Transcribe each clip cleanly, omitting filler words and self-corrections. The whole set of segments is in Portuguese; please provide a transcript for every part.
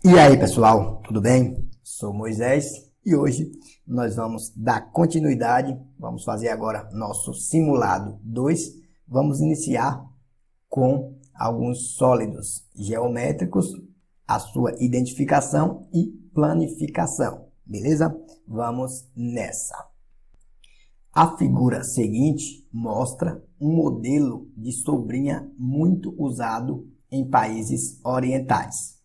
E aí, pessoal, tudo bem? Sou Moisés e hoje nós vamos dar continuidade, vamos fazer agora nosso simulado 2. Vamos iniciar com alguns sólidos geométricos, a sua identificação e planificação, beleza? Vamos nessa. A figura seguinte mostra um modelo de sobrinha muito usado em países orientais.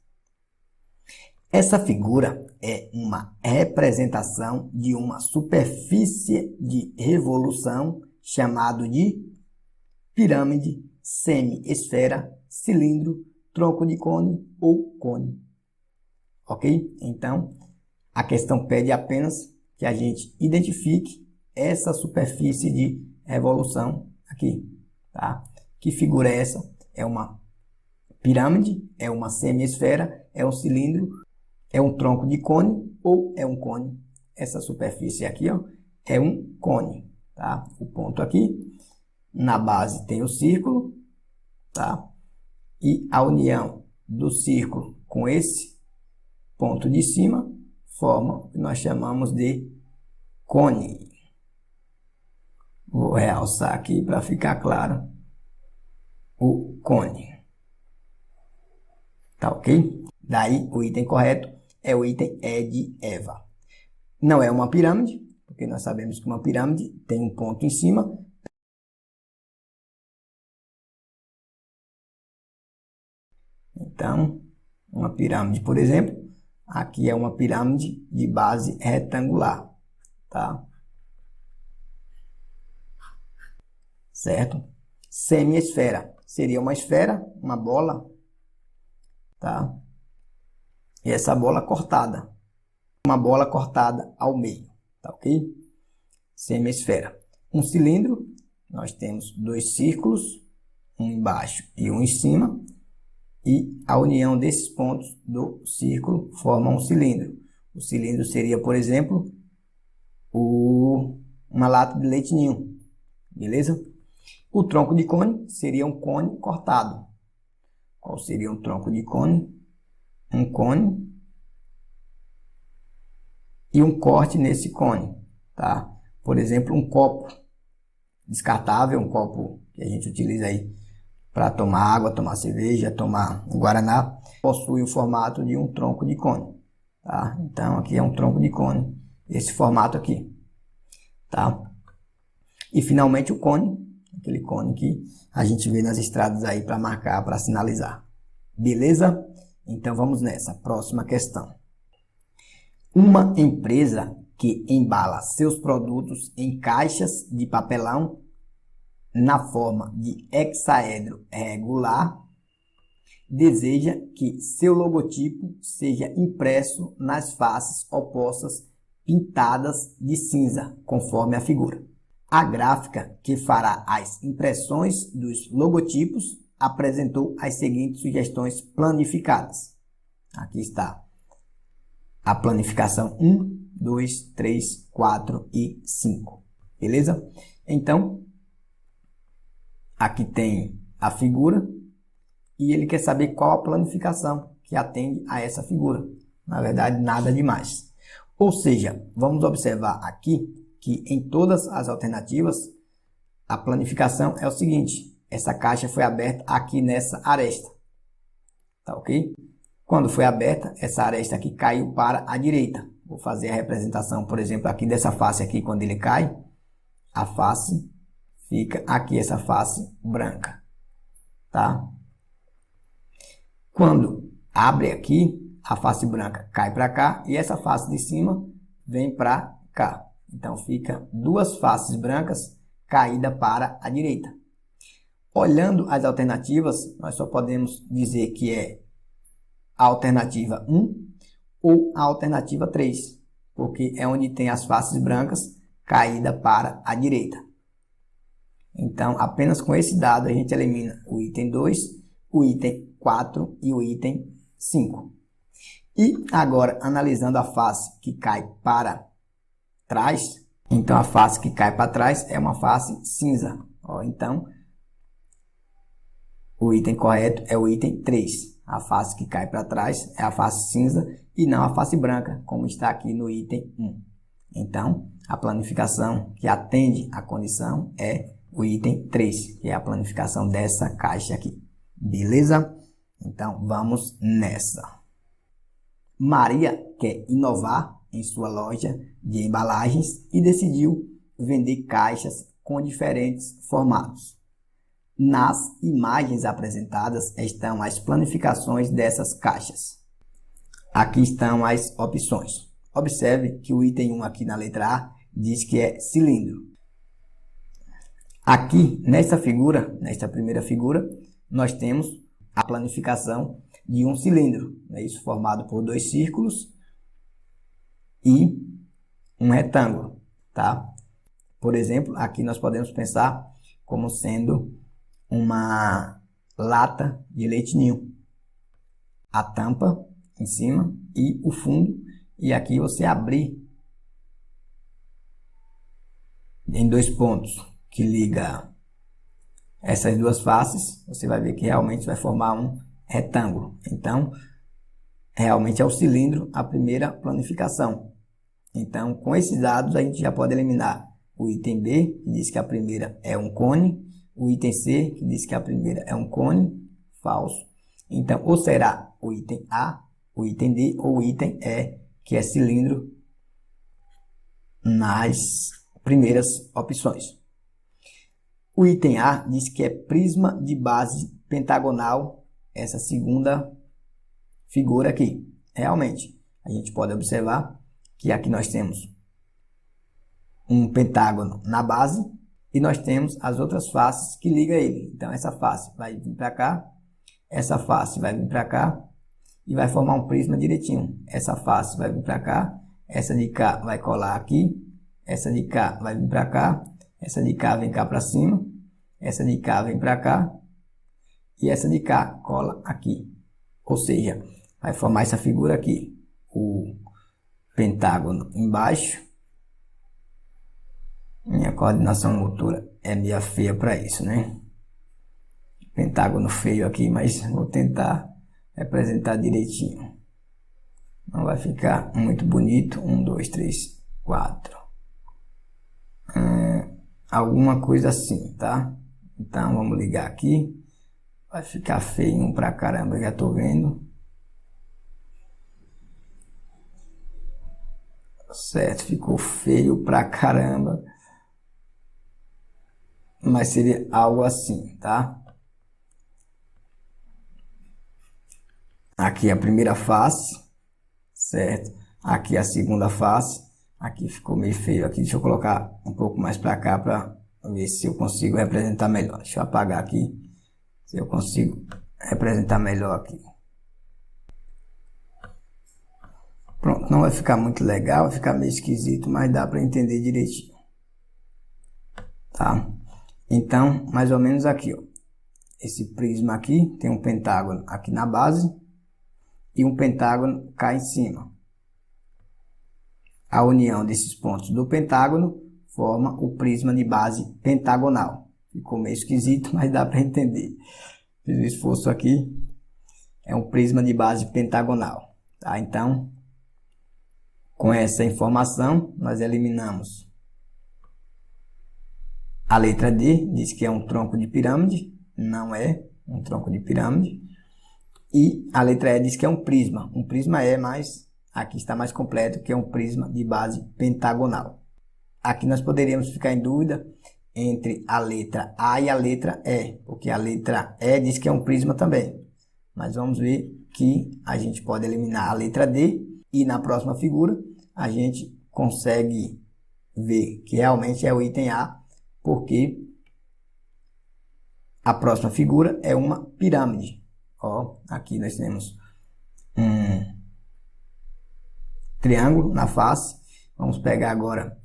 Essa figura é uma representação de uma superfície de revolução chamado de pirâmide, semi-esfera, cilindro, tronco de cone ou cone. Ok? Então, a questão pede apenas que a gente identifique essa superfície de revolução aqui, tá? Que figura é essa? É uma pirâmide, é uma semi-esfera, é um cilindro, é um tronco de cone ou é um cone? Essa superfície aqui, ó, é um cone, tá? O ponto aqui, na base tem o círculo, tá? E a união do círculo com esse ponto de cima forma o que nós chamamos de cone. Vou realçar aqui para ficar claro o cone. Tá ok? Daí o item correto é o item E de Eva. Não é uma pirâmide, porque nós sabemos que uma pirâmide tem um ponto em cima. Então, uma pirâmide, por exemplo, aqui é uma pirâmide de base retangular, tá? Certo? Semi-esfera seria uma esfera, uma bola, tá? E essa bola cortada, uma bola cortada ao meio, tá ok? Semi-esfera. Um cilindro, nós temos dois círculos, um embaixo e um em cima, e a união desses pontos do círculo forma um cilindro. O cilindro seria, por exemplo, uma lata de leite ninho, beleza? O tronco de cone seria um cone cortado. Qual seria um tronco de cone? Um cone e um corte nesse cone, tá? Por exemplo, um copo descartável, um copo que a gente utiliza aí para tomar água, tomar cerveja, tomar guaraná, possui o formato de um tronco de cone, tá? Então aqui é um tronco de cone, esse formato aqui, tá? E finalmente o cone, aquele cone que a gente vê nas estradas aí para marcar, para sinalizar, beleza? Então vamos nessa, próxima questão. Uma empresa que embala seus produtos em caixas de papelão na forma de hexaedro regular deseja que seu logotipo seja impresso nas faces opostas pintadas de cinza, conforme a figura. A gráfica que fará as impressões dos logotipos apresentou as seguintes sugestões planificadas. Aqui está a planificação 1, 2, 3, 4 e 5. Beleza? Então, aqui tem a figura e ele quer saber qual a planificação que atende a essa figura. Na verdade, nada demais. Ou seja, vamos observar aqui que em todas as alternativas, a planificação é o seguinte. Essa caixa foi aberta aqui nessa aresta, tá ok? Quando foi aberta, essa aresta aqui caiu para a direita. Vou fazer a representação, por exemplo, aqui dessa face aqui, quando ele cai, a face fica aqui, essa face branca, tá? Quando abre aqui, a face branca cai para cá e essa face de cima vem para cá. Então fica duas faces brancas caídas para a direita. Olhando as alternativas, nós só podemos dizer que é a alternativa 1 ou a alternativa 3, porque é onde tem as faces brancas caídas para a direita. Então, apenas com esse dado a gente elimina o item 2, o item 4 e o item 5. E agora, analisando a face que cai para trás, então a face que cai para trás é uma face cinza. Ó, então, o item correto é o item 3. A face que cai para trás é a face cinza e não a face branca, como está aqui no item 1. Então, a planificação que atende à condição é o item 3, que é a planificação dessa caixa aqui. Beleza? Então, vamos nessa. Maria quer inovar em sua loja de embalagens e decidiu vender caixas com diferentes formatos. Nas imagens apresentadas estão as planificações dessas caixas. Aqui estão as opções. Observe que o item 1 aqui na letra A diz que é cilindro. Aqui nesta primeira figura, nós temos a planificação de um cilindro, né? Isso formado por 2 círculos e um retângulo, tá? Por exemplo, aqui nós podemos pensar como sendo uma lata de leite ninho. A tampa em cima e o fundo, e aqui você abrir em 2 pontos que liga essas duas faces, você vai ver que realmente vai formar um retângulo. Então, realmente é o cilindro a primeira planificação. Então, com esses dados, a gente já pode eliminar o item B, que diz que a primeira é um cone, o item C, que diz que a primeira é um cone, falso. Então, ou será o item A, o item D, ou o item E, que é cilindro, nas primeiras opções. O item A diz que é prisma de base pentagonal, essa segunda figura aqui. Realmente, a gente pode observar que aqui nós temos um pentágono na base e nós temos as outras faces que ligam ele. Então, essa face vai vir para cá, essa face vai vir para cá e vai formar um prisma direitinho. Essa face vai vir para cá, essa de cá vai colar aqui, essa de cá vai vir para cá, essa de cá vem cá para cima, essa de cá vem para cá e essa de cá cola aqui. Ou seja, vai formar essa figura aqui. O pentágono embaixo. Minha coordenação motora é meio feia para isso, né? Pentágono feio aqui, mas vou tentar representar direitinho. Não vai ficar muito bonito. 1, 2, 3, 4. Alguma coisa assim, tá? Então vamos ligar aqui. Vai ficar feio pra caramba, já tô vendo. Certo, ficou feio pra caramba. Mas seria algo assim, tá? Aqui a primeira face, certo? Aqui a segunda face. Aqui ficou meio feio aqui. Deixa eu colocar um pouco mais pra cá pra ver se eu consigo representar melhor. Deixa eu apagar aqui. Se eu consigo representar melhor aqui. Pronto, não vai ficar muito legal, vai ficar meio esquisito, mas dá para entender direitinho. Tá? Então, mais ou menos aqui, ó. Esse prisma aqui tem um pentágono aqui na base e um pentágono cá em cima. A união desses pontos do pentágono forma o prisma de base pentagonal. Ficou meio esquisito, mas dá para entender. Fiz o esforço aqui. É um prisma de base pentagonal. Tá? Então, com essa informação, nós eliminamos a letra D, diz que é um tronco de pirâmide. Não é um tronco de pirâmide. E a letra E diz que é um prisma. Um prisma é, mas aqui está mais completo, que é um prisma de base pentagonal. Aqui nós poderíamos ficar em dúvida entre a letra A e a letra E, porque a letra E diz que é um prisma também. Mas vamos ver que a gente pode eliminar a letra D e na próxima figura a gente consegue ver que realmente é o item A, porque a próxima figura é uma pirâmide. Ó, aqui nós temos um triângulo na face. Vamos pegar agora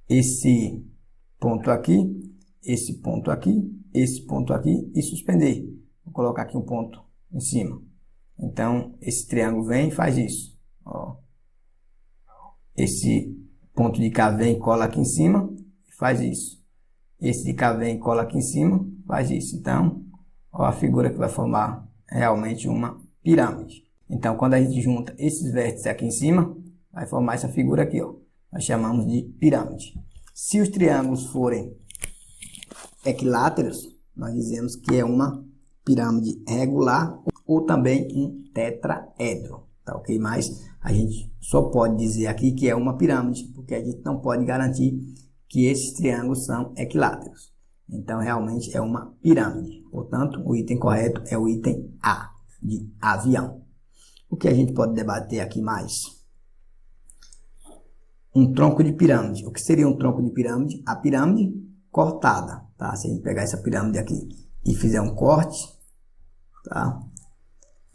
esse ponto aqui, esse ponto aqui, esse ponto aqui e suspender. Vou colocar aqui um ponto em cima. Então, esse triângulo vem e faz isso. Ó. Esse ponto de cá vem e cola aqui em cima e faz isso. Esse de cá vem e cola aqui em cima, faz isso. Então, ó, a figura que vai formar realmente uma pirâmide. Então, quando a gente junta esses vértices aqui em cima, vai formar essa figura aqui, ó. Nós chamamos de pirâmide. Se os triângulos forem equiláteros, nós dizemos que é uma pirâmide regular ou também um tetraedro, tá ok? Mas a gente só pode dizer aqui que é uma pirâmide, porque a gente não pode garantir que esses triângulos são equiláteros. Então, realmente é uma pirâmide. Portanto, o item correto é o item A, de avião. O que a gente pode debater aqui mais? Um tronco de pirâmide. O que seria um tronco de pirâmide? A pirâmide cortada, tá? Se a gente pegar essa pirâmide aqui e fizer um corte, tá?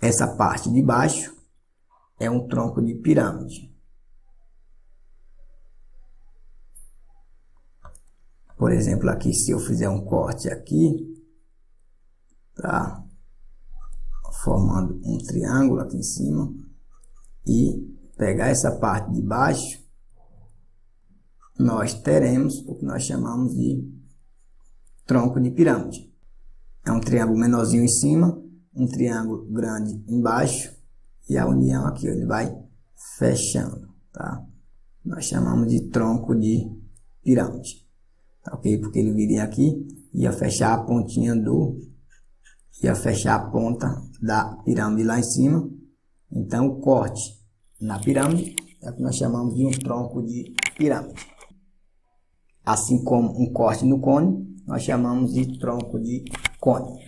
Essa parte de baixo é um tronco de pirâmide. Por exemplo, aqui, se eu fizer um corte aqui, tá? Formando um triângulo aqui em cima e pegar essa parte de baixo, nós teremos o que nós chamamos de tronco de pirâmide. É um triângulo menorzinho em cima, um triângulo grande embaixo e a união aqui, ele vai fechando, tá? Nós chamamos de tronco de pirâmide, tá ok? Porque ele viria aqui, ia fechar a pontinha ia fechar a ponta da pirâmide lá em cima. Então, o corte na pirâmide é o que nós chamamos de um tronco de pirâmide. Assim como um corte no cone, nós chamamos de tronco de cone.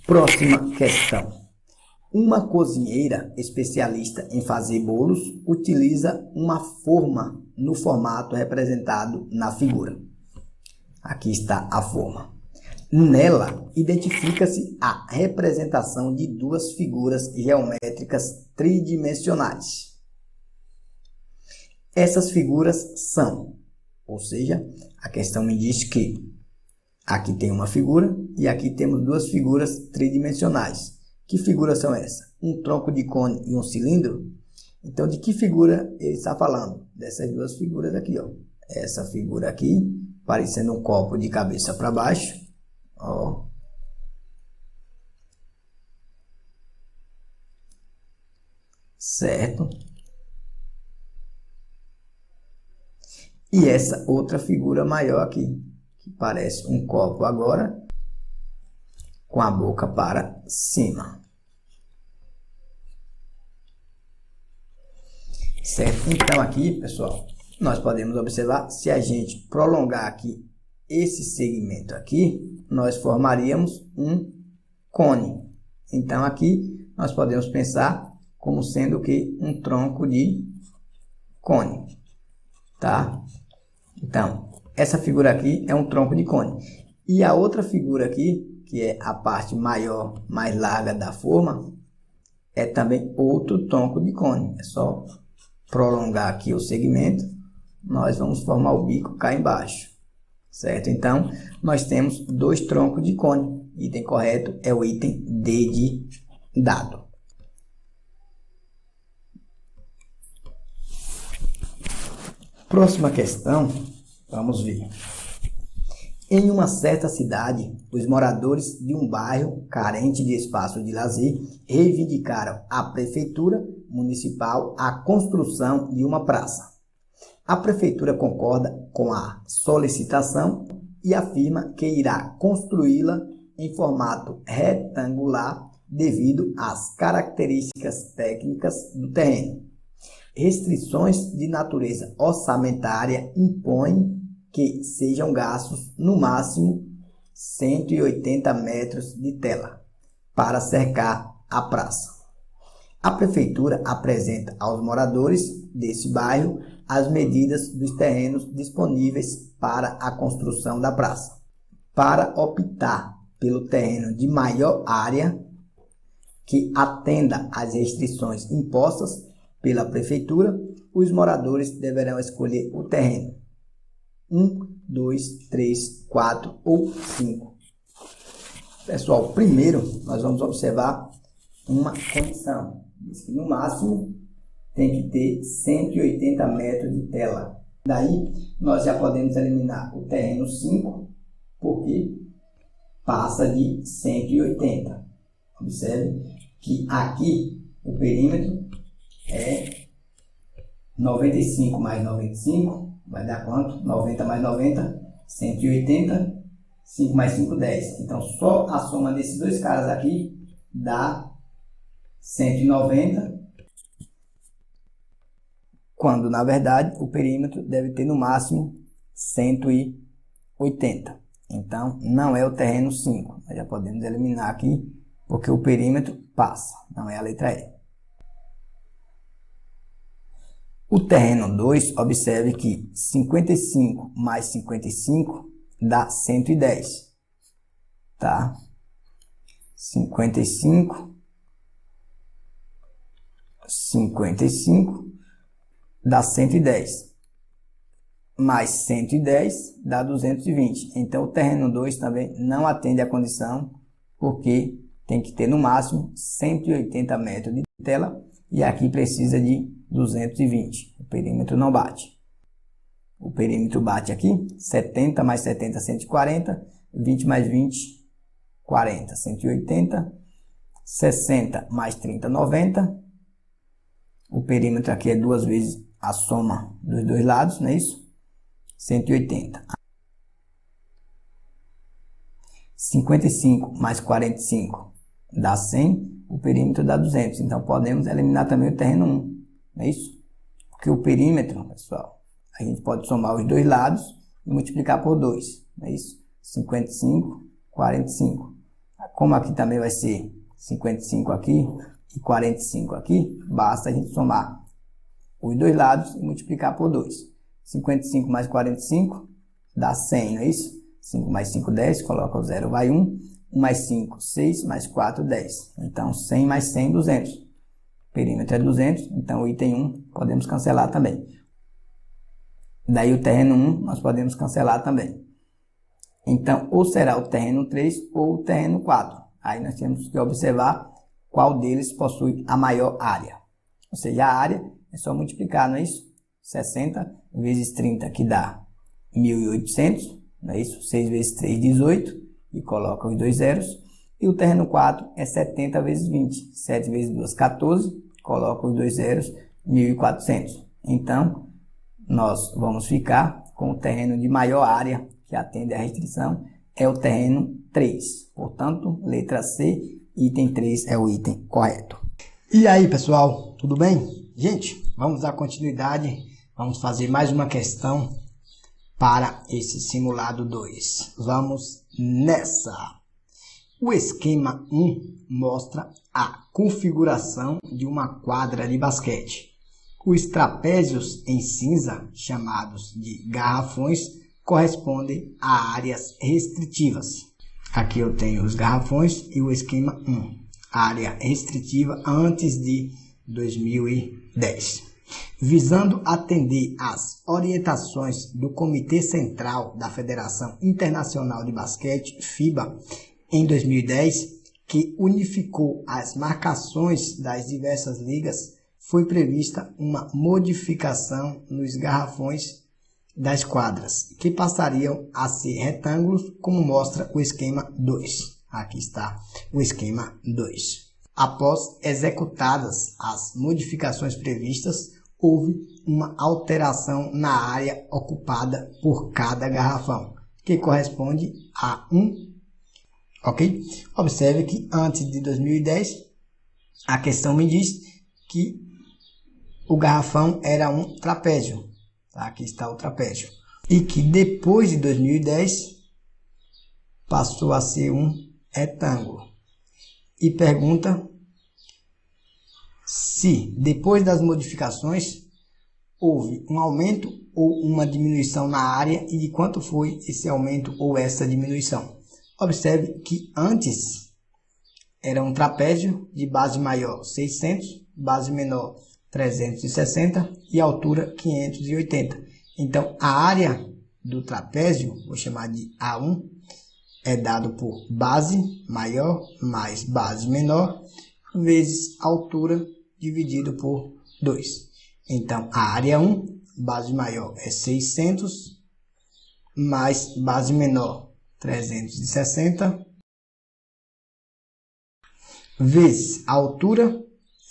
Próxima questão. Uma cozinheira especialista em fazer bolos utiliza uma forma no formato representado na figura. Aqui está a forma. Nela, identifica-se a representação de duas figuras geométricas tridimensionais. Essas figuras são, ou seja, a questão me diz que aqui tem uma figura e aqui temos duas figuras tridimensionais. Que figuras são essas? Um tronco de cone e um cilindro? Então, de que figura ele está falando? Dessas duas figuras aqui, ó. Essa figura aqui, parecendo um copo de cabeça para baixo. Ó. Certo? E essa outra figura maior aqui, que parece um copo agora, com a boca para cima. Certo? Então aqui, pessoal, nós podemos observar, se a gente prolongar aqui esse segmento aqui, nós formaríamos um cone. Então aqui nós podemos pensar como sendo o que? Um tronco de cone, tá? Então, essa figura aqui é um tronco de cone. E a outra figura aqui, que é a parte maior, mais larga da forma, é também outro tronco de cone. É só prolongar aqui o segmento, nós vamos formar o bico cá embaixo. Certo? Então, nós temos dois troncos de cone. Item correto é o item D de dado. Próxima questão, vamos ver. Em uma certa cidade, os moradores de um bairro carente de espaço de lazer reivindicaram à prefeitura municipal a construção de uma praça. A prefeitura concorda com a solicitação e afirma que irá construí-la em formato retangular devido às características técnicas do terreno. Restrições de natureza orçamentária impõem que sejam gastos no máximo 180 metros de tela para cercar a praça. A prefeitura apresenta aos moradores desse bairro as medidas dos terrenos disponíveis para a construção da praça. Para optar pelo terreno de maior área que atenda às restrições impostas pela prefeitura, os moradores deverão escolher o terreno 1, 2, 3, 4 ou 5. Pessoal, primeiro nós vamos observar uma condição. Diz que no máximo tem que ter 180 metros de tela. Daí nós já podemos eliminar o terreno 5, porque passa de 180. Observe que aqui o perímetro é 95 mais 95, vai dar quanto? 90 mais 90, 180, 5 mais 5, 10. Então, só a soma desses dois caras aqui dá 190, quando, na verdade, o perímetro deve ter no máximo 180. Então, não é o terreno 5. Nós já podemos eliminar aqui, porque o perímetro passa, não é a letra E. O terreno 2, observe que 55 mais 55 dá 110, tá? 55 dá 110, mais 110 dá 220. Então, o terreno 2 também não atende à condição, porque tem que ter no máximo 180 metros de tela, e aqui precisa de 220. O perímetro não bate. O perímetro bate aqui, 70 mais 70, 140, 20 mais 20, 40, 180, 60 mais 30, 90. O perímetro aqui é duas vezes a soma dos dois lados, não é isso? 180. 55 mais 45 dá 100, o perímetro dá 200. Então, podemos eliminar também o terreno 1, não é isso? Porque o perímetro, pessoal, a gente pode somar os dois lados e multiplicar por 2, não é isso? 55, 45. Como aqui também vai ser 55 aqui e 45 aqui, basta a gente somar os dois lados e multiplicar por 2. 55 mais 45 dá 100, não é isso? 5 mais 5, 10, coloca o 0, vai 1. 1 mais 5, 6, mais 4, 10. Então, 100 mais 100, 200. O perímetro é 200, então o item 1 podemos cancelar também. Daí o terreno 1 nós podemos cancelar também. Então, ou será o terreno 3 ou o terreno 4. Aí nós temos que observar qual deles possui a maior área. Ou seja, a área é só multiplicar, não é isso? 60 vezes 30, que dá 1.800, não é isso? 6 vezes 3, 18, e coloca os dois zeros. E o terreno 4 é 70 vezes 20, 7 vezes 2, 14, coloca os dois zeros, 1.400. Então, nós vamos ficar com o terreno de maior área, que atende à restrição, é o terreno 3. Portanto, letra C, item 3 é o item correto. E aí, pessoal, tudo bem? Gente, vamos dar continuidade, vamos fazer mais uma questão para esse simulado 2. Vamos nessa! O esquema 1 mostra a configuração de uma quadra de basquete. Os trapézios em cinza, chamados de garrafões, correspondem a áreas restritivas. Aqui eu tenho os garrafões e o esquema 1, área restritiva antes de 2010. Visando atender às orientações do Comitê Central da Federação Internacional de Basquete, FIBA, em 2010, que unificou as marcações das diversas ligas, foi prevista uma modificação nos garrafões das quadras, que passariam a ser retângulos, como mostra o esquema 2. Aqui está o esquema 2. Após executadas as modificações previstas, houve uma alteração na área ocupada por cada garrafão, que corresponde a 1. Ok? Observe que antes de 2010, a questão me diz que o garrafão era um trapézio. Tá? Aqui está o trapézio. E que depois de 2010, passou a ser um retângulo. E pergunta se, depois das modificações, houve um aumento ou uma diminuição na área e de quanto foi esse aumento ou essa diminuição. Observe que antes era um trapézio de base maior 600, base menor 360 e altura 580. Então, a área do trapézio, vou chamar de A1, é dado por base maior mais base menor vezes altura dividido por 2. Então, a área 1, base maior é 600, mais base menor 360, vezes a altura,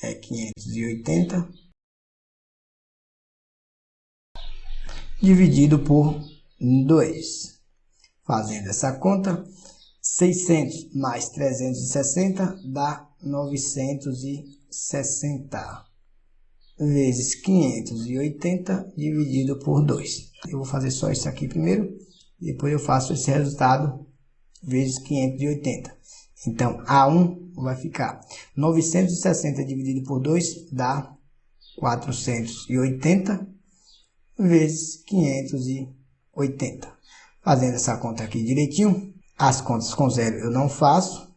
é 580, dividido por 2. Fazendo essa conta, 600 mais 360 dá 960 vezes 580 dividido por 2. Eu vou fazer só isso aqui primeiro, depois eu faço esse resultado vezes 580. Então, A1 vai ficar 960 dividido por 2 dá 480 vezes 580. Fazendo essa conta aqui direitinho, as contas com zero eu não faço,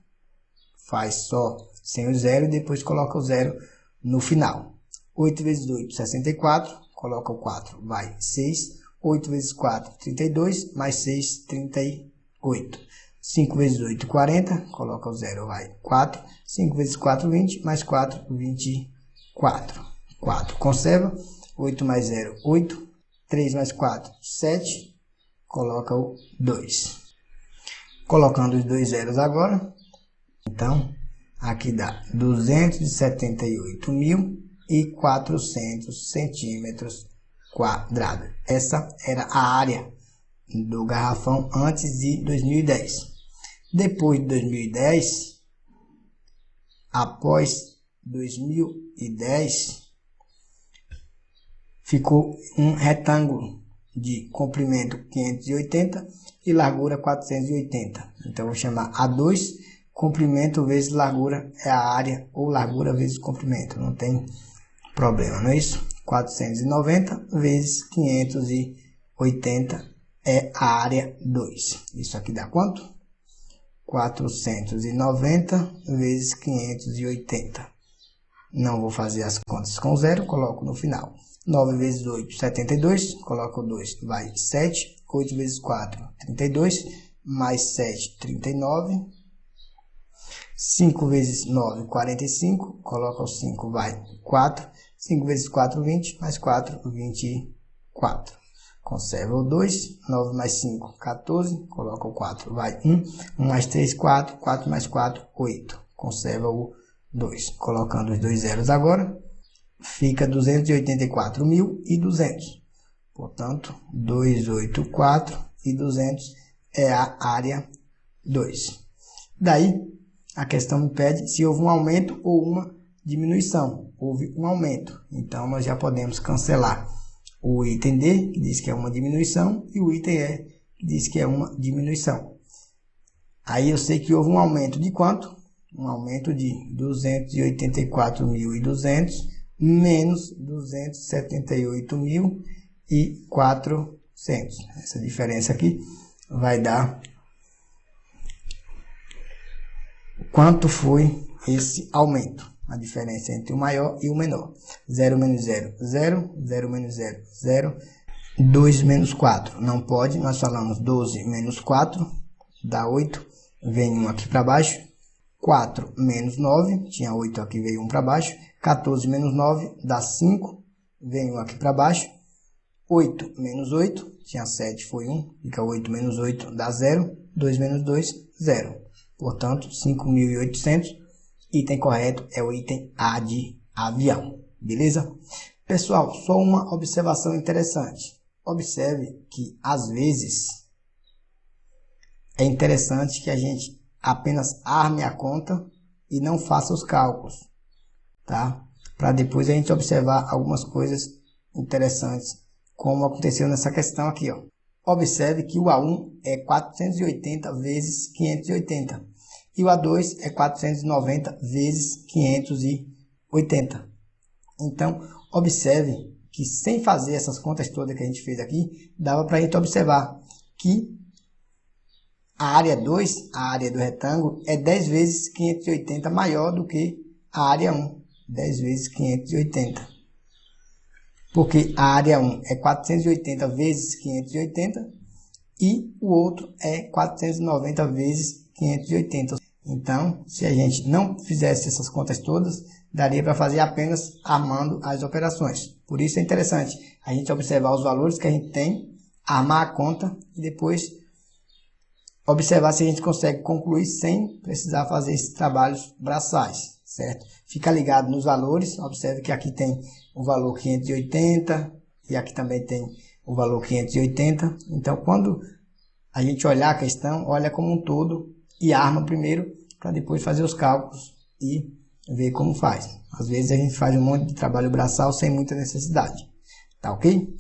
faz só sem o zero e depois coloca o zero no final. 8 vezes 8, 64, coloca o 4, vai 6. 8 vezes 4, 32, mais 6, 38. 5 vezes 8, 40, coloca o zero, vai 4. 5 vezes 4, 20, mais 4, 24. 4, conserva. 8 mais 0, 8. 3 mais 4, 7. Coloca o 2. Colocando os dois zeros agora, então, aqui dá 278.400 centímetros quadrados. Essa era a área do garrafão antes de 2010. Depois de 2010, após 2010, ficou um retângulo de comprimento 580 e largura 480. Então, vou chamar A2, comprimento vezes largura é a área, ou largura vezes comprimento, não tem problema, não é isso? 490 vezes 580 é a área 2. Isso aqui dá quanto? 490 vezes 580. Não vou fazer as contas com zero, coloco no final. 9 vezes 8, 72, coloco o 2, vai 7. 8 vezes 4, 32, mais 7, 39. 5 vezes 9, 45, coloca o 5, vai 4. 5 vezes 4, 20, mais 4, 24. Conserva o 2, 9 mais 5, 14, coloca o 4, vai 1. 1 mais 3, 4, 4 mais 4, 8. Conserva o 2. Colocando os dois zeros agora, fica 284.200. Portanto, 284.200 é a área 2. Daí, a questão me pede se houve um aumento ou uma diminuição. Houve um aumento. Então, nós já podemos cancelar o item D, que diz que é uma diminuição, e o item E, que diz que é uma diminuição. Aí eu sei que houve um aumento de quanto? Um aumento de 284.200 menos 278.400. Essa diferença aqui vai dar quanto foi esse aumento. A diferença entre o maior e o menor. 0 menos 0, 0. 0 menos 0, 0. 2 menos 4. Não pode. Nós falamos 12 menos 4 dá 8. Vem 1 aqui para baixo. 4 menos 9. Tinha 8 aqui, veio 1 para baixo. 14 menos 9 dá 5. Vem 1 aqui para baixo. 8 menos 8. Tinha 7, foi 1. Fica 8 menos 8 dá 0. 2 menos 2, 0. Portanto, 5.800. Item correto é o item A de avião. Beleza? Pessoal, só uma observação interessante. Observe que, às vezes, é interessante que a gente apenas arme a conta e não faça os cálculos, tá? Para depois a gente observar algumas coisas interessantes, como aconteceu nessa questão aqui, ó. Observe que o A1 é 480 vezes 580 e o A2 é 490 vezes 580. Então, observe que sem fazer essas contas todas que a gente fez aqui, dava para a gente observar que a área 2, a área do retângulo, é 10 vezes 580 maior do que a área 1. 10 vezes 580. Porque a área 1 é 480 vezes 580 e o outro é 490 vezes 580. Então, se a gente não fizesse essas contas todas, daria para fazer apenas armando as operações. Por isso é interessante a gente observar os valores que a gente tem, armar a conta e depois observar se a gente consegue concluir sem precisar fazer esses trabalhos braçais, certo? Fica ligado nos valores, observe que aqui tem o valor 580 e aqui também tem o valor 580. Então, quando a gente olhar a questão, olha como um todo e arma primeiro para depois fazer os cálculos e ver como faz. Às vezes a gente faz um monte de trabalho braçal sem muita necessidade, tá ok?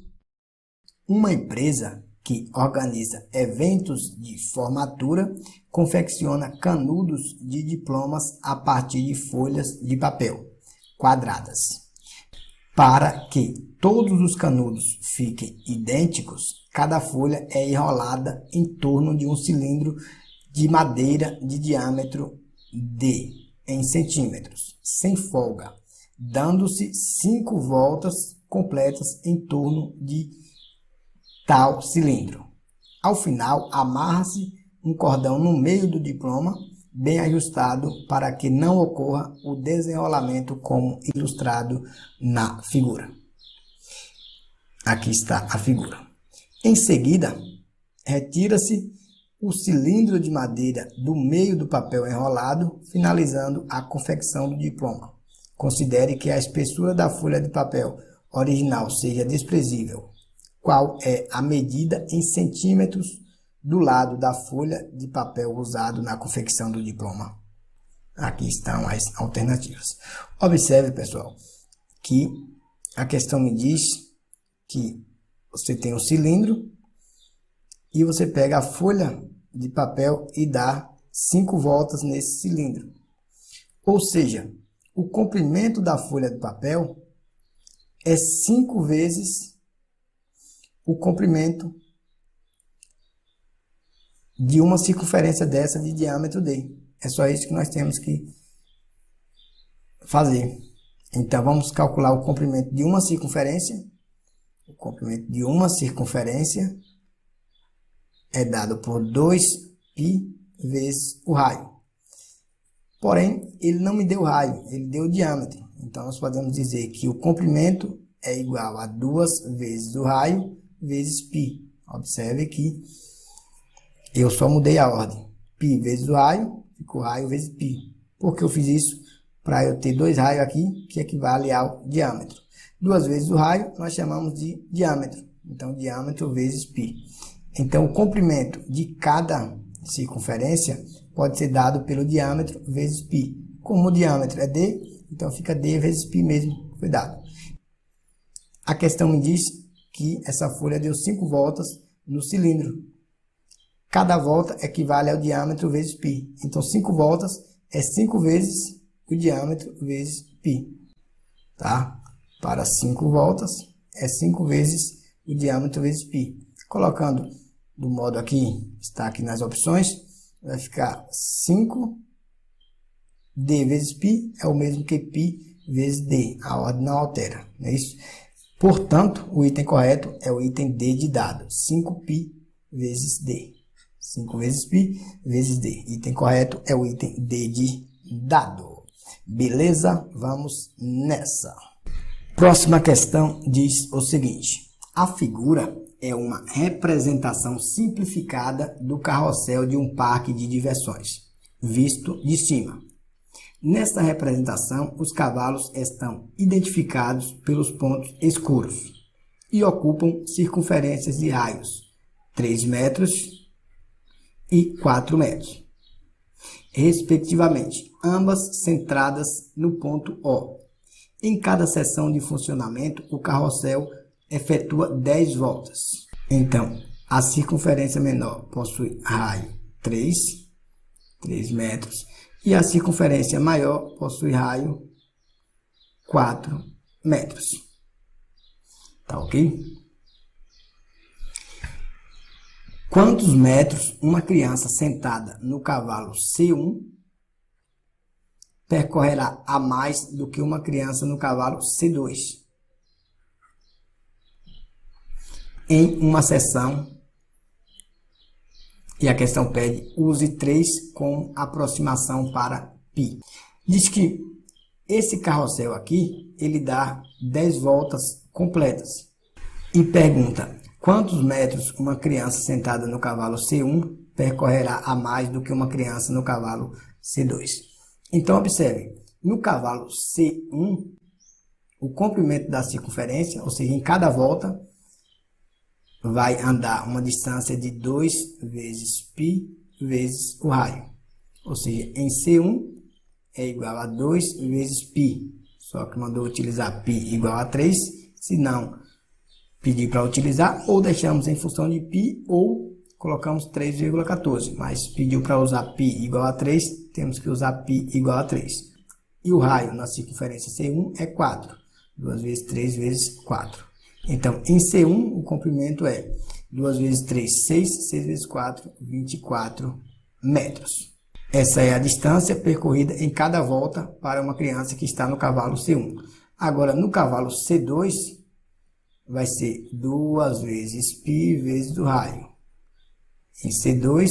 Uma empresa que organiza eventos de formatura confecciona canudos de diplomas a partir de folhas de papel quadradas. Para que todos os canudos fiquem idênticos, cada folha é enrolada em torno de um cilindro de madeira de diâmetro D em centímetros, sem folga, dando-se 5 voltas completas em torno de tal cilindro. Ao final, amarra-se um cordão no meio do diploma, bem ajustado, para que não ocorra o desenrolamento como ilustrado na figura. Aqui está a figura. Em seguida, retira-se o cilindro de madeira do meio do papel enrolado, finalizando a confecção do diploma. Considere que a espessura da folha de papel original seja desprezível. Qual é a medida em centímetros do lado da folha de papel usado na confecção do diploma? Aqui estão as alternativas. Observe, pessoal, que a questão me diz que você tem um cilindro e você pega a folha de papel e dá 5 voltas nesse cilindro. Ou seja, o comprimento da folha de papel é 5 vezes o comprimento de uma circunferência dessa de diâmetro D. É só isso que nós temos que fazer. Então, vamos calcular o comprimento de uma circunferência. O comprimento de uma circunferência é dado por 2π vezes o raio. Porém, ele não me deu raio, ele deu diâmetro. Então, nós podemos dizer que o comprimento é igual a 2 vezes o raio vezes π. Observe que eu só mudei a ordem. Π vezes o raio, ficou raio vezes π. Por que eu fiz isso? Para eu ter 2 raios aqui, que equivale ao diâmetro. 2 vezes o raio, nós chamamos de diâmetro. Então, diâmetro vezes π. Então, o comprimento de cada circunferência pode ser dado pelo diâmetro vezes π. Como o diâmetro é d, então fica d vezes π mesmo, foi dado. A questão me diz que essa folha deu 5 voltas no cilindro. Cada volta equivale ao diâmetro vezes π. Então, 5 voltas é 5 vezes o diâmetro vezes π. Tá? Para 5 voltas é 5 vezes o diâmetro vezes π. Colocando do modo aqui, está aqui nas opções, vai ficar 5d vezes π é o mesmo que π vezes d. A ordem não altera, não é isso? Portanto, o item correto é o item D de dado, 5π vezes D. 5 vezes π vezes D. Item correto é o item D de dado. Beleza? Vamos nessa. Próxima questão diz o seguinte. A figura é uma representação simplificada do carrossel de um parque de diversões, visto de cima. Nesta representação, os cavalos estão identificados pelos pontos escuros e ocupam circunferências de raios 3 metros e 4 metros, respectivamente, ambas centradas no ponto O. Em cada seção de funcionamento, o carrossel efetua 10 voltas. Então, a circunferência menor possui raio 3 metros, e a circunferência maior possui raio 4 metros. Tá ok? Quantos metros uma criança sentada no cavalo C1 percorrerá a mais do que uma criança no cavalo C2 em uma seção? E a questão pede, use 3 com aproximação para π. Diz que esse carrossel aqui, ele dá 10 voltas completas. E pergunta, quantos metros uma criança sentada no cavalo C1 percorrerá a mais do que uma criança no cavalo C2. Então, observe, no cavalo C1, o comprimento da circunferência, ou seja, em cada volta, vai andar uma distância de 2 vezes π vezes o raio. Ou seja, em C1 é igual a 2 vezes π. Só que mandou utilizar π igual a 3, se não pedir para utilizar, ou deixamos em função de π, ou colocamos 3,14. Mas pediu para usar π igual a 3, temos que usar π igual a 3. E o raio na circunferência C1 é 4. 2 vezes 3 vezes 4. Então, em C1, o comprimento é 2 vezes 3, 6, 6 vezes 4, 24 metros. Essa é a distância percorrida em cada volta para uma criança que está no cavalo C1. Agora, no cavalo C2, vai ser 2 vezes π vezes o raio. Em C2,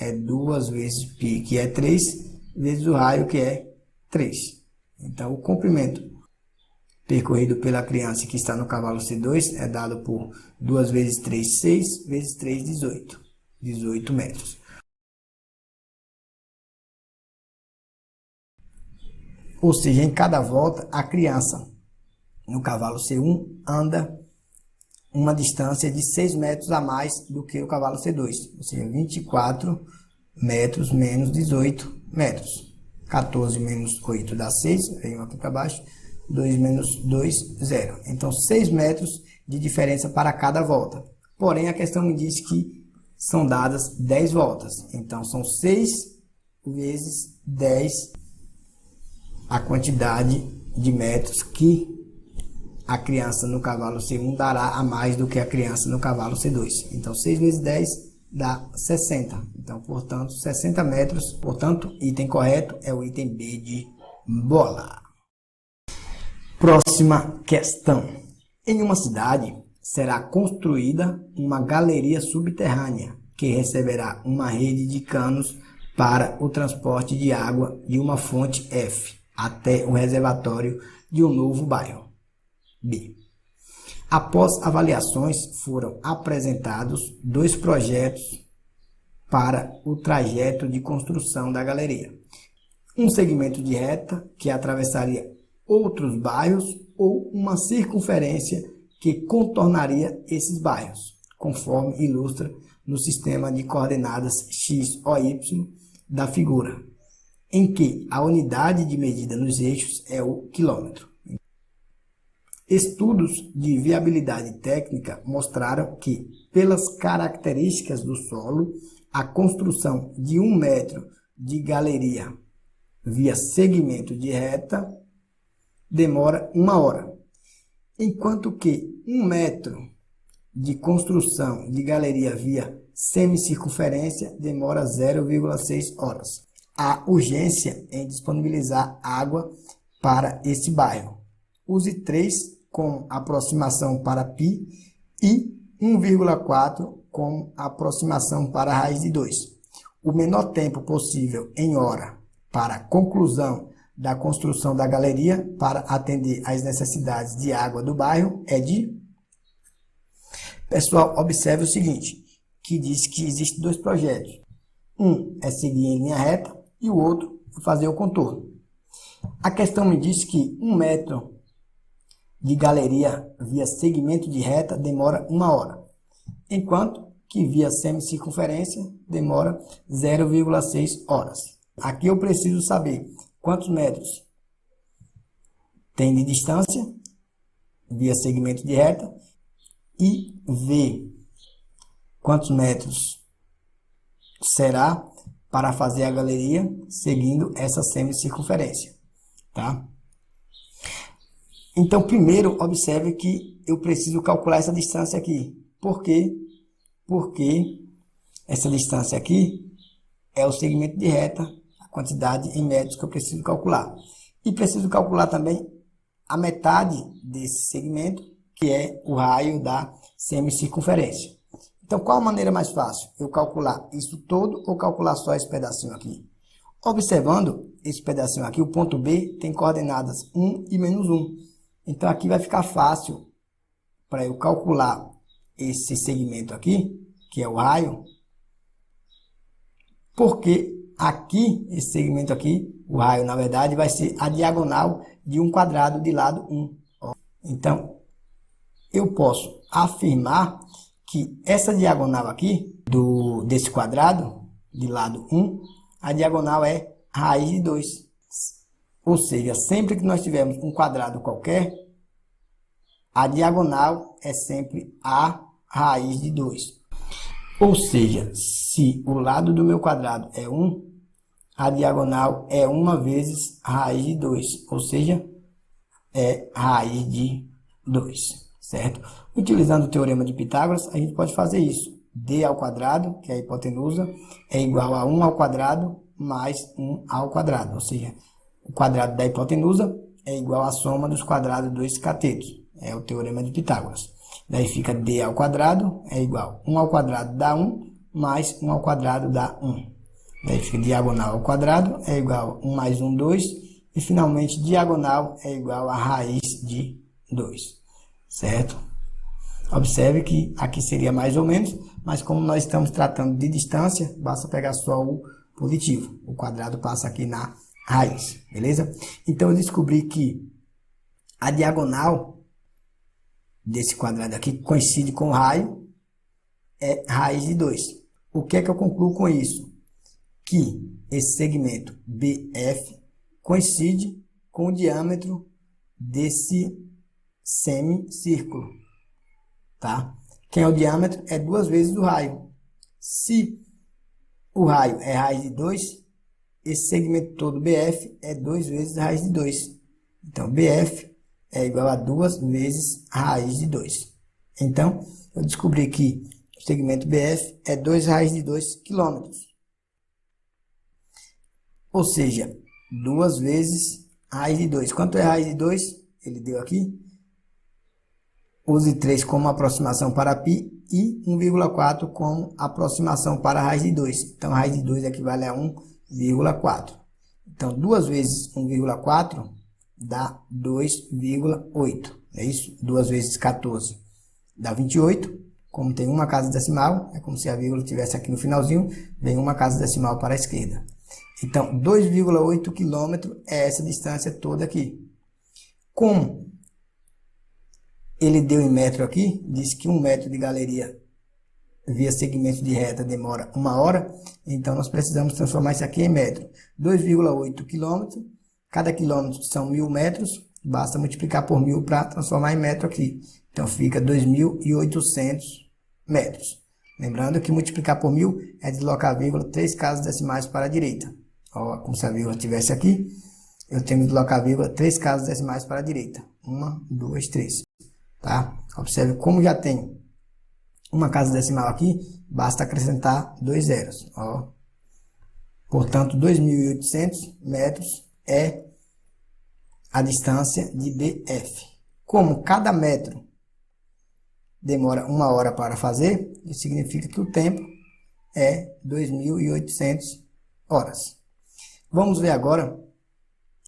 é 2 vezes π, que é 3, vezes o raio, que é 3. Então, o comprimento percorrido pela criança que está no cavalo C2 é dado por 2 vezes 3, 6, vezes 3, 18. 18 metros. Ou seja, em cada volta, a criança no cavalo C1 anda uma distância de 6 metros a mais do que o cavalo C2. Ou seja, 24 metros menos 18 metros. 14 menos 8 dá 6, venho aqui para baixo. 2 menos 2, 0. Então, 6 metros de diferença para cada volta. Porém, a questão me diz que são dadas 10 voltas. Então, são 6 vezes 10 a quantidade de metros que a criança no cavalo C1 dará a mais do que a criança no cavalo C2. Então, 6 vezes 10 dá 60. Então, portanto, 60 metros. Portanto, item correto é o item B de bola. Próxima questão. Em uma cidade, será construída uma galeria subterrânea que receberá uma rede de canos para o transporte de água de uma fonte F até o reservatório de um novo bairro. B. Após avaliações, foram apresentados 2 projetos para o trajeto de construção da galeria. Um segmento de reta que atravessaria outros bairros ou uma circunferência que contornaria esses bairros, conforme ilustra no sistema de coordenadas x ou y da figura, em que a unidade de medida nos eixos é o quilômetro. Estudos de viabilidade técnica mostraram que, pelas características do solo, a construção de 1 metro de galeria via segmento de reta demora 1 hora, enquanto que 1 metro de construção de galeria via semicircunferência demora 0,6 horas. Há urgência em disponibilizar água para esse bairro. Use 3 como aproximação para π e 1,4 como aproximação para a raiz de 2. O menor tempo possível em hora para a conclusão da construção da galeria para atender às necessidades de água do bairro é de... Pessoal, observe o seguinte, que diz que existem 2 projetos. Um é seguir em linha reta e o outro é fazer o contorno. A questão me diz que 1 metro de galeria via segmento de reta demora 1 hora, enquanto que via semicircunferência demora 0,6 horas. Aqui eu preciso saber quantos metros tem de distância via segmento de reta e ver quantos metros será para fazer a galeria seguindo essa semicircunferência, tá? Então, primeiro, observe que eu preciso calcular essa distância aqui. Por quê? Porque essa distância aqui é o segmento de reta, a quantidade em metros que eu preciso calcular. E preciso calcular também a metade desse segmento, que é o raio da semicircunferência. Então, qual a maneira mais fácil? Eu calcular isso todo ou calcular só esse pedacinho aqui? Observando esse pedacinho aqui, o ponto B tem coordenadas 1 e menos 1. Então, aqui vai ficar fácil para eu calcular esse segmento aqui, que é o raio, Porque aqui, esse segmento aqui, o raio, na verdade, vai ser a diagonal de um quadrado de lado 1. Ó. Então, eu posso afirmar que essa diagonal aqui, desse quadrado de lado 1, a diagonal é raiz de 2. Ou seja, sempre que nós tivermos um quadrado qualquer, a diagonal é sempre a raiz de 2. Ou seja, se o lado do meu quadrado é 1, a diagonal é 1 vezes raiz de 2. Ou seja, é raiz de 2. Certo? Utilizando o teorema de Pitágoras, a gente pode fazer isso. D ao quadrado, que é a hipotenusa, é igual a 1 ao quadrado mais 1 ao quadrado. Ou seja, o quadrado da hipotenusa é igual à soma dos quadrados dos catetos. É o teorema de Pitágoras. Daí fica D ao quadrado é igual a 1 ao quadrado dá 1, mais 1 ao quadrado dá 1. Daí fica diagonal ao quadrado é igual a 1 mais 1, 2. E finalmente diagonal é igual a raiz de 2. Certo? Observe que aqui seria mais ou menos, mas como nós estamos tratando de distância, basta pegar só o positivo. O quadrado passa aqui na raiz, beleza? Então eu descobri que a diagonal desse quadrado aqui, que coincide com o raio, é raiz de 2. O que é que eu concluo com isso? Que esse segmento BF coincide com o diâmetro desse semicírculo, tá? Quem é o diâmetro? É 2 vezes o raio. Se o raio é raiz de 2, esse segmento todo BF é 2 vezes raiz de 2. Então, BF é igual a 2 vezes raiz de 2. Então, eu descobri que o segmento BF é 2 raiz de 2 quilômetros. Ou seja, 2 vezes raiz de 2. Quanto é raiz de 2? Ele deu aqui. Use 3 como aproximação para π e 1,4 como aproximação para a raiz de 2. Então, a raiz de 2 equivale a 1,4. Então, 2 vezes 1,4 dá 2,8. É isso? 2 vezes 14 dá 28. Como tem uma casa decimal, é como se a vírgula estivesse aqui no finalzinho, vem uma casa decimal para a esquerda. Então, 2,8 km é essa distância toda aqui. Como ele deu em metro aqui, disse que 1 metro de galeria via segmento de reta demora 1 hora, então nós precisamos transformar isso aqui em metro. 2,8 km, cada quilômetro são 1.000 metros, basta multiplicar por 1.000 para transformar em metro aqui. Então fica 2.800 metros. Lembrando que multiplicar por 1.000 é deslocar a vírgula 3 casas decimais para a direita. Ó, como se a vírgula estivesse aqui, eu tenho que deslocar a vírgula 3 casas decimais para a direita. 1, 2, 3. Tá? Observe como já tem uma casa decimal aqui, basta acrescentar 2 zeros. Ó. Portanto, 2.800 metros é a distância de BF. Como cada metro demora 1 hora para fazer, isso significa que o tempo é 2.800 horas. Vamos ver agora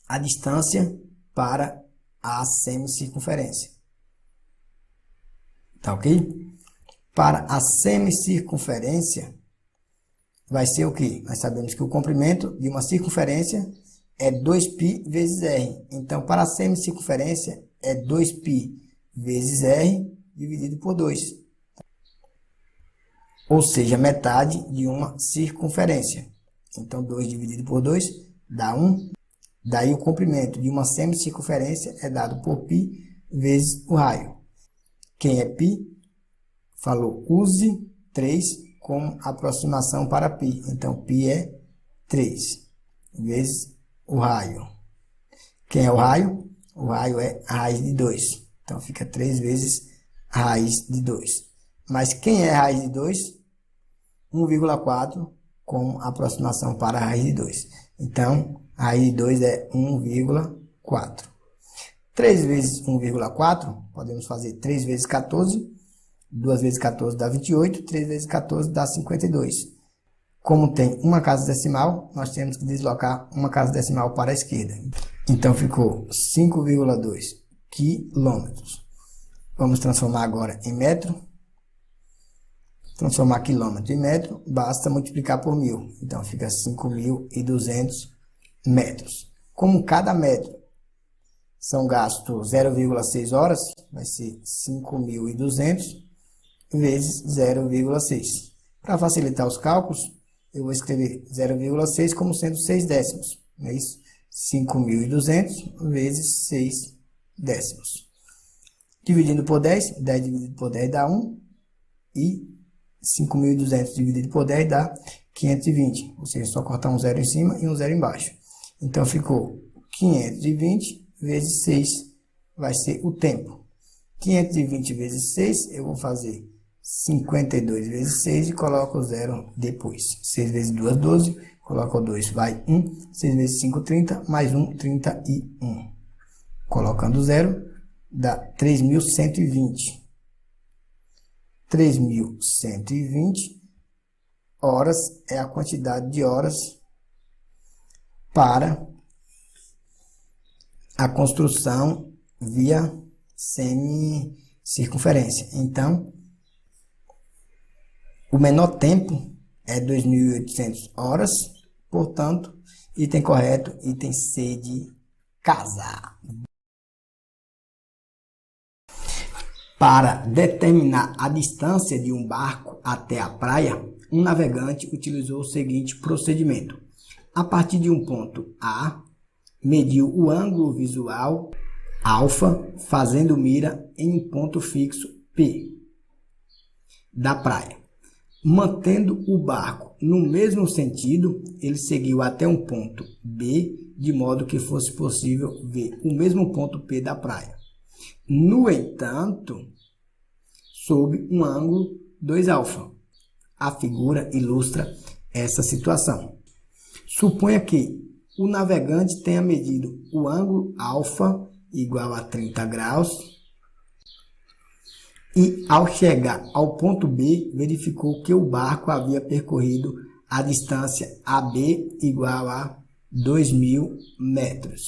a distância para a semicircunferência. Tá ok? Para a semicircunferência, vai ser o quê? Nós sabemos que o comprimento de uma circunferência é 2π vezes r. Então, para a semicircunferência, é 2π vezes r dividido por 2. Ou seja, metade de uma circunferência. Então, 2 dividido por 2 dá 1. Daí, o comprimento de uma semicircunferência é dado por π vezes o raio. Quem é π? Falou, use 3 como aproximação para π. Então, π é 3 vezes o raio. Quem é o raio? O raio é raiz de 2. Então, fica 3 vezes raiz de 2. Mas quem é raiz de 2? 1,4 como aproximação para a raiz de 2. Então, a raiz de 2 é 1,4. 3 vezes 1,4, podemos fazer 3 vezes 14. 2 vezes 14 dá 28, 3 vezes 14 dá 52. Como tem uma casa decimal, nós temos que deslocar uma casa decimal para a esquerda. Então, ficou 5,2 quilômetros. Vamos transformar agora em metro. transformar quilômetro em metro, basta multiplicar por 1000. Então, fica 5.200 metros. Como cada metro são gastos 0,6 horas, vai ser 5.200 vezes 0,6. Para facilitar os cálculos, eu vou escrever 0,6 como sendo 6 décimos. Não é isso? 5.200 vezes 6 décimos. Dividindo por 10, 10 dividido por 10 dá 1. E 5.200 dividido por 10 dá 520. Ou seja, só cortar um zero em cima e um zero embaixo. Então, ficou 520 vezes 6, vai ser o tempo. 520 vezes 6, eu vou fazer 52 vezes 6 e coloco o zero depois. 6 vezes 2, 12. Coloco o 2, vai 1. 6 vezes 5, 30. Mais 1, 31. Colocando o zero, dá 3.120. 3.120 horas é a quantidade de horas para a construção via semicircunferência. Então, o menor tempo é 2.800 horas, portanto, item correto, item C de casa. Para determinar a distância de um barco até a praia, um navegante utilizou o seguinte procedimento. A partir de um ponto A, mediu o ângulo visual alfa, fazendo mira em um ponto fixo P da praia. Mantendo o barco no mesmo sentido, ele seguiu até um ponto B, de modo que fosse possível ver o mesmo ponto P da praia. No entanto, sob um ângulo 2α. A figura ilustra essa situação. Suponha que o navegante tenha medido o ângulo alfa igual a 30 graus e, ao chegar ao ponto B, verificou que o barco havia percorrido a distância AB igual a 2.000 metros.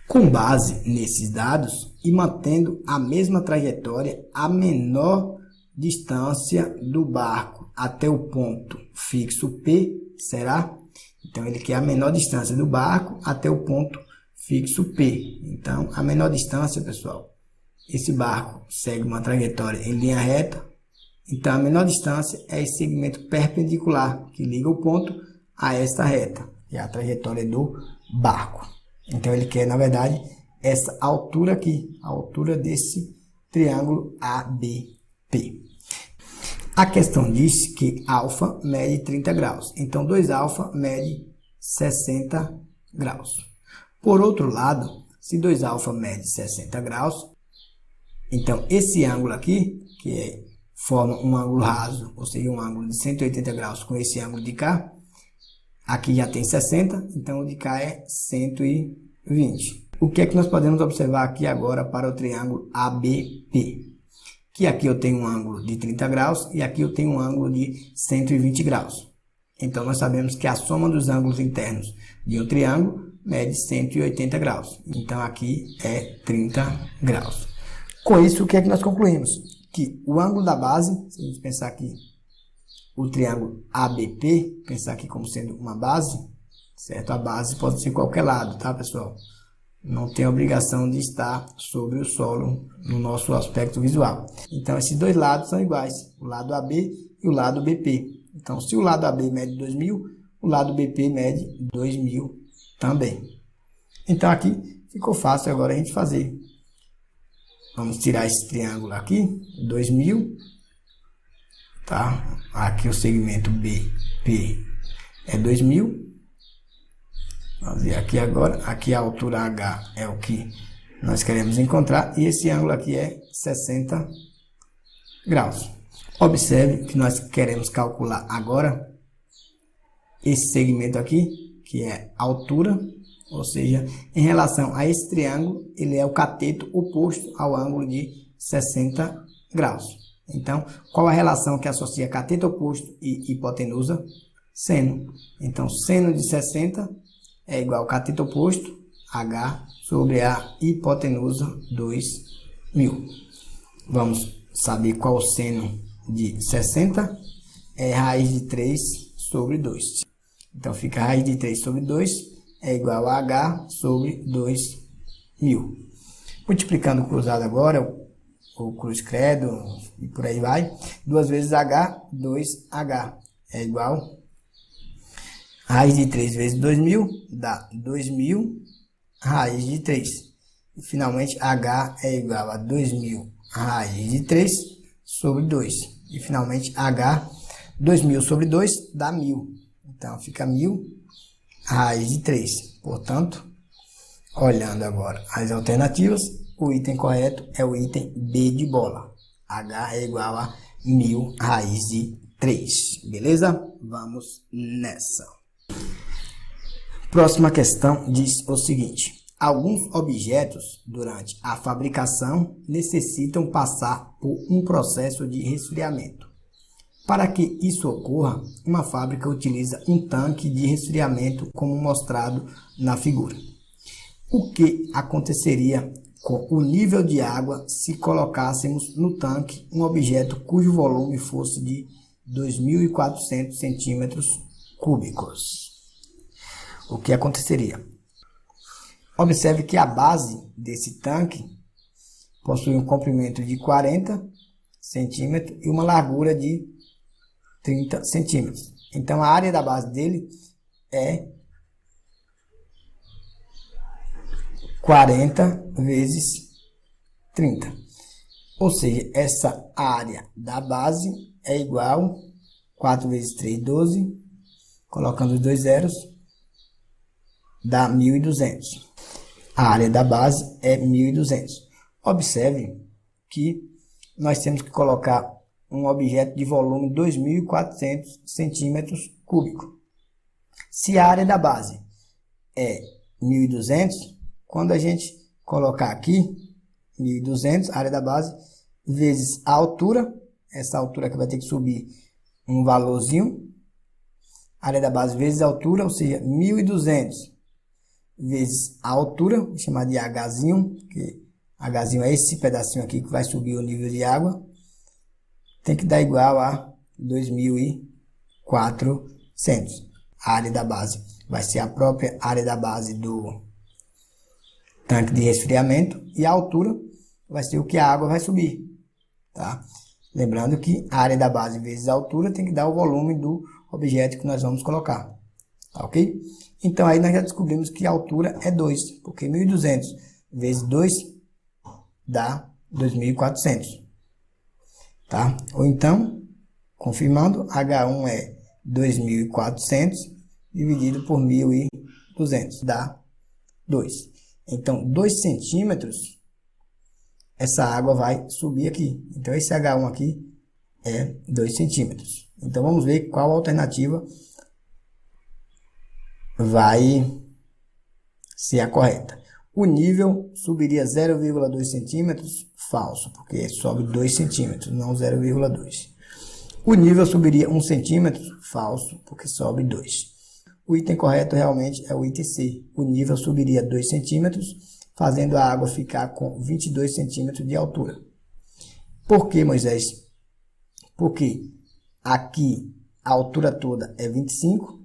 Com base nesses dados e mantendo a mesma trajetória, a menor distância do barco até o ponto fixo P será... Então, ele quer a menor distância do barco até o ponto fixo P. Então, a menor distância, pessoal, esse barco segue uma trajetória em linha reta. Então, a menor distância é esse segmento perpendicular que liga o ponto a esta reta, que é a trajetória do barco. Então, ele quer, na verdade, essa altura aqui, a altura desse triângulo ABP. A questão diz que alfa mede 30 graus. Então, 2α mede 60 graus. Por outro lado, se 2α mede 60 graus, então esse ângulo aqui, forma um ângulo raso, ou seja, um ângulo de 180 graus com esse ângulo de cá, aqui já tem 60, então o de cá é 120. O que é que nós podemos observar aqui agora para o triângulo ABP? Que aqui eu tenho um ângulo de 30 graus e aqui eu tenho um ângulo de 120 graus. Então, nós sabemos que a soma dos ângulos internos de um triângulo mede 180 graus. Então, aqui é 30 graus. Com isso, o que é que nós concluímos? Que o ângulo da base, se a gente pensar aqui, o triângulo ABP, pensar aqui como sendo uma base, certo? A base pode ser qualquer lado, tá, pessoal? Não tem obrigação de estar sobre o solo no nosso aspecto visual. Então, esses dois lados são iguais, o lado AB e o lado BP. Então, se o lado AB mede 2.000, o lado BP mede 2.000 também. Então, aqui ficou fácil agora a gente fazer. Vamos tirar esse triângulo aqui, 2.000, tá? Aqui o segmento BP é 2.000. Vamos ver aqui agora, aqui a altura H é o que nós queremos encontrar e esse ângulo aqui é 60 graus. Observe que nós queremos calcular agora esse segmento aqui, que é a altura, ou seja, em relação a esse triângulo, ele é o cateto oposto ao ângulo de 60 graus. Então, qual a relação que associa cateto oposto e hipotenusa? Seno. Então, seno de 60 é igual ao cateto oposto H sobre a hipotenusa 2.000. Vamos saber qual o seno de 60 é raiz de 3 sobre 2. Então, fica raiz de 3 sobre 2 é igual a H sobre 2.000. Multiplicando cruzado agora, ou cruz credo, e por aí vai. 2 vezes H, 2H é igual a raiz de 3 vezes 2.000, dá 2.000 raiz de 3. E, finalmente, H é igual a 2.000 raiz de 3 sobre 2. E, finalmente, H, 2.000 sobre 2 dá 1.000. Então, fica 1.000 raiz de 3. Portanto, olhando agora as alternativas, o item correto é o item B de bola. H é igual a 1.000 raiz de 3. Beleza? Vamos nessa. Próxima questão diz o seguinte: alguns objetos, durante a fabricação, necessitam passar por um processo de resfriamento. Para que isso ocorra, uma fábrica utiliza um tanque de resfriamento como mostrado na figura. O que aconteceria com o nível de água se colocássemos no tanque um objeto cujo volume fosse de 2.400 centímetros cúbicos? O que aconteceria? Observe que a base desse tanque possui um comprimento de 40 centímetros e uma largura de 30 centímetros. Então, a área da base dele é 40 vezes 30. Ou seja, essa área da base é igual a 4 vezes 3, 12. Colocando os dois zeros, dá 1.200. A área da base é 1.200. Observe que nós temos que colocar um objeto de volume 2.400 centímetros cúbicos. Se a área da base é 1.200, quando a gente colocar aqui 1.200, a área da base, vezes a altura, essa altura que vai ter que subir um valorzinho, área da base vezes a altura, ou seja, 1.200 vezes a altura, vou chamar de Hzinho, que Hzinho é esse pedacinho aqui que vai subir o nível de água, tem que dar igual a 2.400. A área da base vai ser a própria área da base do tanque de resfriamento e a altura vai ser o que a água vai subir, tá? Lembrando que a área da base vezes a altura tem que dar o volume do objeto que nós vamos colocar, tá ok? Então, aí nós já descobrimos que a altura é 2, porque 1.200 vezes 2 dá 2.400. Tá? Ou então, confirmando, H1 é 2.400 dividido por 1.200, dá 2. Então, 2 centímetros, essa água vai subir aqui. Então, esse H1 aqui é 2 centímetros. Então, vamos ver qual alternativa vai ser a correta. O nível subiria 0,2 centímetros, falso, porque sobe 2 centímetros, não 0,2. O nível subiria 1 centímetro, falso, porque sobe 2. O item correto realmente é o item C. O nível subiria 2 centímetros, fazendo a água ficar com 22 centímetros de altura. Por que, Moisés? Porque aqui a altura toda é 25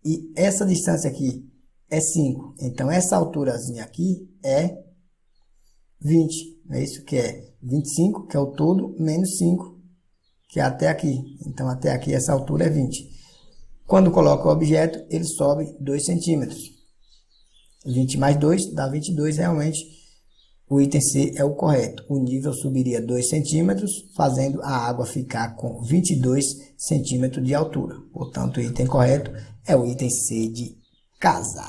e essa distância aqui é 5. Então, essa alturazinha aqui é 20. Não é isso que é 25, que é o todo, menos 5, que é até aqui. Então, até aqui essa altura é 20. Quando coloca o objeto, ele sobe 2 centímetros. 20 mais 2 dá 22. Realmente, o item C é o correto. O nível subiria 2 centímetros, fazendo a água ficar com 22 centímetros de altura. Portanto, o item correto é o item C de casa.